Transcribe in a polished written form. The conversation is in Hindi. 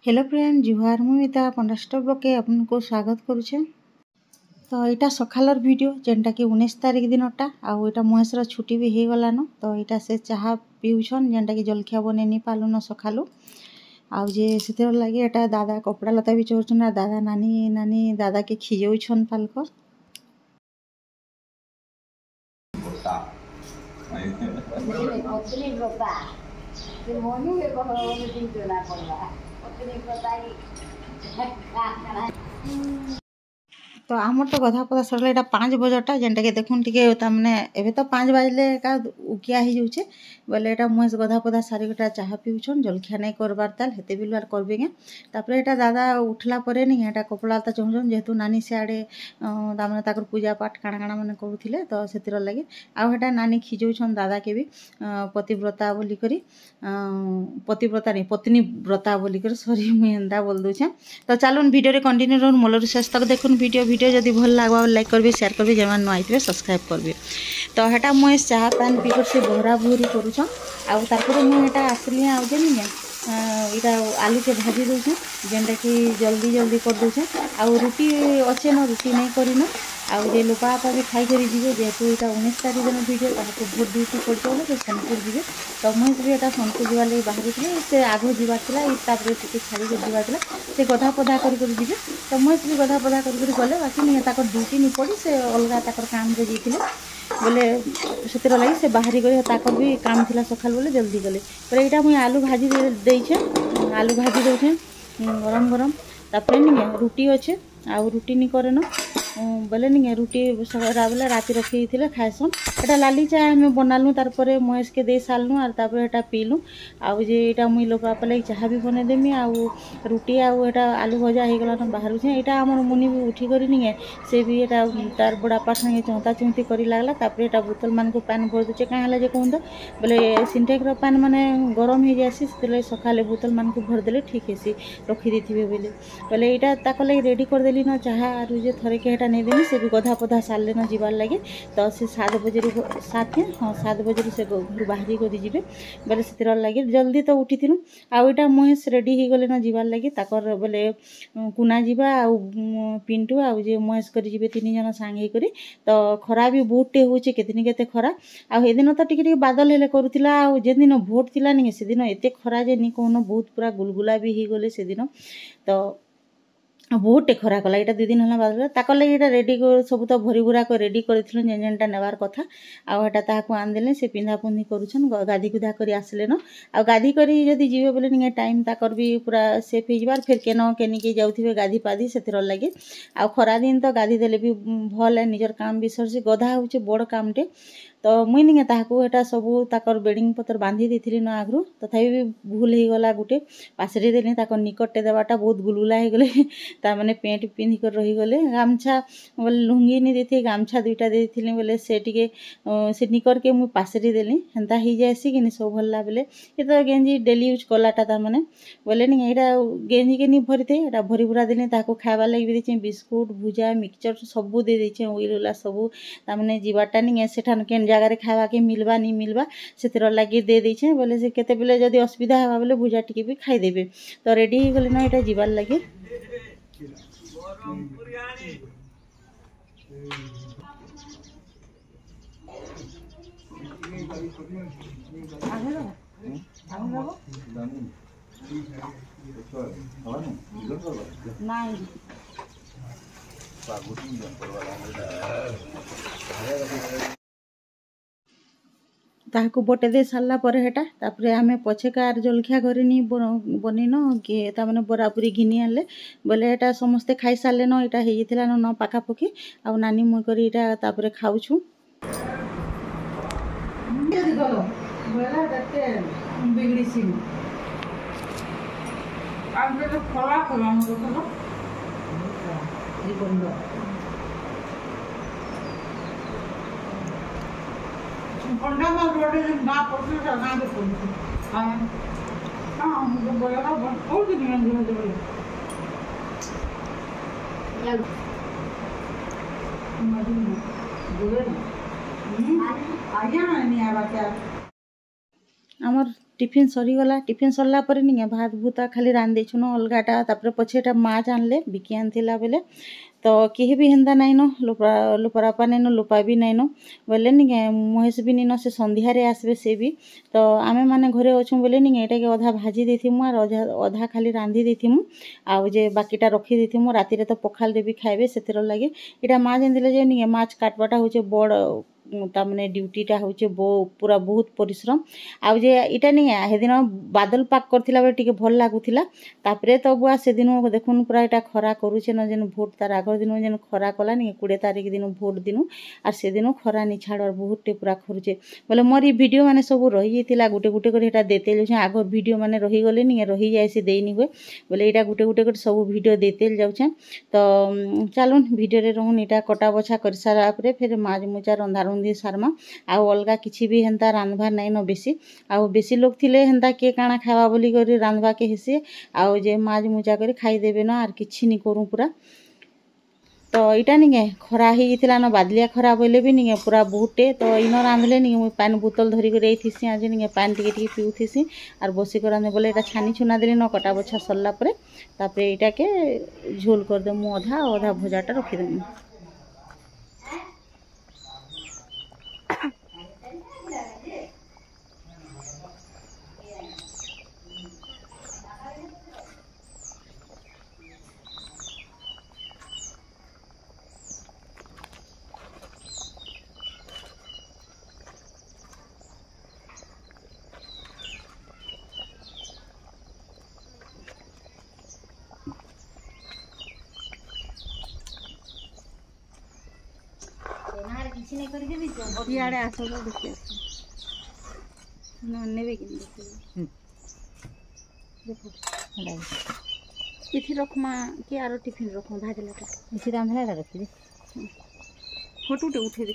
हेलो फ्रेंड जुहार मुझे पंडास्टर ब्लॉग के आपको स्वागत करुचे। तो यहाँ सकालर वीडियो जेनटा कि 19 तारिख दिनटा आउटा महेशर छुट्टी भी हो गलान। तो यहाँ से चाह पीउछन जेनटा कि जलखिया बने नहीं पालुन सकालू आजे से लगे यहाँ दादा कपड़ा लता भी चोरछन दादा नानी नानी दादा के खिजौछन पालकर तो आमर तो गधा पदा सरला यहाँ 5 बजटा जेनटा कि देखुन टे तमें एवं तो 5 बाजले का उकिया हो जाऊे बोले यहाँ मुझे गधा पदा सारी गोटा चाह पीउछन जलखिया नहीं करबार ताल हेते बिलवार करबे तापर यहाँ दादा उठला पर नहीं यहाँ कपड़ा लता चाहून जेहेतु नानी सियाड़े तमें ताकर पूजा पाठ काଣା काଣା मैंने करूले तो से लगे आटा नानी खिजौछन दादा के भी पतिव्रता बोलिकी पतिव्रता नहीं पत्नी व्रता बोलिकर सरी मुझे एंता बोल दूचे। तो चलून वीडियो कंटिन्यू रहून मोलर शेष तक देखुन वीडियो जदि भल लगे लाइक करेंगे शेयर करेंगे जमान नुआ आइए सब्सक्राइब करेंगे। तो हेटा मुझे चाह पान पी कर से बहरा बुहरी करुछन आउे मुझे आसली आउे यहाँ आलू के भाजी दूचे जेनटा कि जल्दी जल्दी कर दूचे आउ रुटी अच्छे न रुटी नहीं करना आउ लोपा आपा भी खाई कर जी जेहेतु यहाँ 19 तारिख दिन वीडियो भोट ड्यूटी पड़े तो सोनपुर जी। तो मुझे भी यहाँ सोनपुर जावार लगे बाहर से आग जावार टी छाड़ी जावार से गधा पधा कर जी। तो मुझे भी गधा पधा कर गले बाकी नहीं ड्यूटी नहीं पड़ी से अलग काम रे जाते बोले से लगे से बाहरी कर भी काम थी सकाल बोले जल्दी गले। तो यहाँ मुझे आलू भाजी देछे आलू भाजी दे गरम गरम तापर नहीं रुटी अच्छे आउ रुटी नहीं करे न बोले नहीं रुटी बोले राति रखी थे खाएसन यहाँ लाली चाय आम बनालु तार महेश के दे सारूँ और तापर यहाँ पीलु आउटा मुई लोग बापा लगे चाह भी बनईदेमी आउ रुटी आउटा आलू भजा हो गलान बाहर से यहाँ आम मुनि भी उठी कर नहीं से भी यहाँ तार बड़ापा संगे चौंता चौंती कर लगला तापर यहाँ बोतल मान को पान भर दूचे क्या है कहते बोले सिंटेक्र पान मैंने गरम हो जासी से सकाले बोतल मान को भरदे ठीक है रखी थे बोले यहाँ ताक लगे रेडी करदेली न चाह आर जे थरे के नहीं देनी से भी गधा पधा सारे न जीवार लगे। तो से 7 बजे 7 बजे से घर बाहरी कर जी बोले से लगे जल्दी तो उठी थी आउटा महेश रेडी हो गले न जीवार लगे ताकर बोले कुना जीवा आउ पिंटू आउ जे महेश कर जी 3 जन सांगे करी। तो खरा भी बहुत टे होचे केतनी केते खरा आदिन तो टिके बादल हेले करूला जे दिन भोट थिला नहीं से दिन एते खरा जे नहीं कहून बहुत पूरा गुलगुला भी हो गले से दिन। तो बहुत खरा कला यहाँ 2 दिन है बादल ताक लगे यहाँ रेडी सब तो भरी भूरा कर रेडी कर जेनटा नेबार कथा आटा आनदेले से पिंधा पुंधी करुछन गाधी गुधा कर आसले न आ गाधी करी जदि जीवे बोले नहीं टाइम ताकर भी पूरा सेफ हो जाबार फिर केन केनिके जाउथिबे गाधी पाधी से लगे आ खरा दिन तो गाधी देले भी भल है निजर काम भी सरसी गधा होचे बड़ कामटे। तो मुई नहीं यहाँ सब ताकर बेडिंग पतर बांधी देती न आगु तथापि भी भूल हो गला गोटे पासरी देली ताकर निकटटे देवाटा बहुत गुलगुला हो गले ताने पेंट पिंधि कर रहीगले गामछा बोले लुंगी नहीं देती गामछा 2टा देती बोले से टिके से निकर के मुझे पासरी देली हेन्ता हो जाएसी कि सब भल्ला बोले ये तो गेंजी डेली यूज कलाटा तार बोले नहीं यहाँ गेंजी के नहीं भरी थे यहाँ भरी भरा देली खावा लगे भी देचे बिस्कुट भुजा मिक्सचर सबू दे देचे उइल उला सबू ताने जीवाटा नहीं सेठान केन जगार खावा के मिलवा नहीं मिलवा से लगे दे देचे बोले से केते बेले जदि असुविधा हवा बोले भुजा टिके भी खाईदेवे। तो रेडी हो गले ना यहाँ जीवार लगे। ताकू बटे दे सारा पर हेटा आम पछेकार जलखिया घर नहीं बनईन कि ताने बराबरी घिनी आनले बोले यहाँ समस्ते खाई सारे न यहाँ होता न पाखापाखि आ नानी मुई कर खाऊछु। आमर टिफिन सरीगला टिफिन सरला पर नहीं भात भूता खाली रांधि देछुन अलगाटा तापर पछेटा माछ आनले बिकी आनथिला बेले तो केही भी हेन्दा नाइन लोपरापा नाइन लोपा भी नाइन बोले निके महेश भी निन से संध्यारे आसबे से भी तो आमे माने घरे अछुं बोले निके एटा के अधा भाजी देथिमु आर अधा खाली रांधि देथिमु आउ जे बाकीटा रखी देथिमु राति रे तो पखाल देबी खाइबे सेतिर लागे एटा माछ एंदिले जे निके माछ काटबाटा होचे बड़ तामने ड्यूटीटा होचे पूरा बहुत परिश्रम आउ जे इटा नहीं हे दिन बादल पाक करथिला बेले टिके भल लागुथिला तापरे तो बुआ से दिन देखुन पूरा एटा खरा करूचे न जेन भोट तार आगर दिन जेन खरा कला नहीं 20 तारीख दिन भोट दिन आर से दिन खरा नि छाड़ बहुत टे पूरा खरुचे बोले मोर वीडियो माने सब रही जेतिला गुटे गुटे कर एटा देते जाउछे आगर वीडियो माने रही गले नहीं रही जाय से देनी हुए बोले एटा गुटे गुटे कर सब वीडियो देते जाउछे तो चलुन वीडियो रे रहून एटा कटा बछा कर सारा परे फिर माज मुचा रंधा रंधी सारमा आउ अलगा किछि भी हेंता रांधबार नाइ न बेसी आउ बेसी लोग थिले हेंता के काना खावा बोली करी रांधबा के हेसे आउ जे माज मुचा करी खाई देबे न आर किछि नि करू पूरा तो इटा निगे खरा ही जितिला न बादलिया खरा बोले भी निगे पूरा बहुटे तो इन रांधले निगे मुई पानी बोतल धरी कर एथिसी आज निगे पानी टिके टिके पिउथिसी आर बसी कर रांधे बोले एटा छानी छुना देली न कटा बछा सरला परे तापरे एटा के झोल कर दे मु आधा आधा भजाटा रखि देमु किसी नहीं करी देबी तो इयाडे आसो तो देखि आसो न नेबे कि देखि देखो हलाई किथि रखमा कि आरो टिफिन रखमा भाजलाटा इथि रांधला रखि दे फोटोटे उठे दे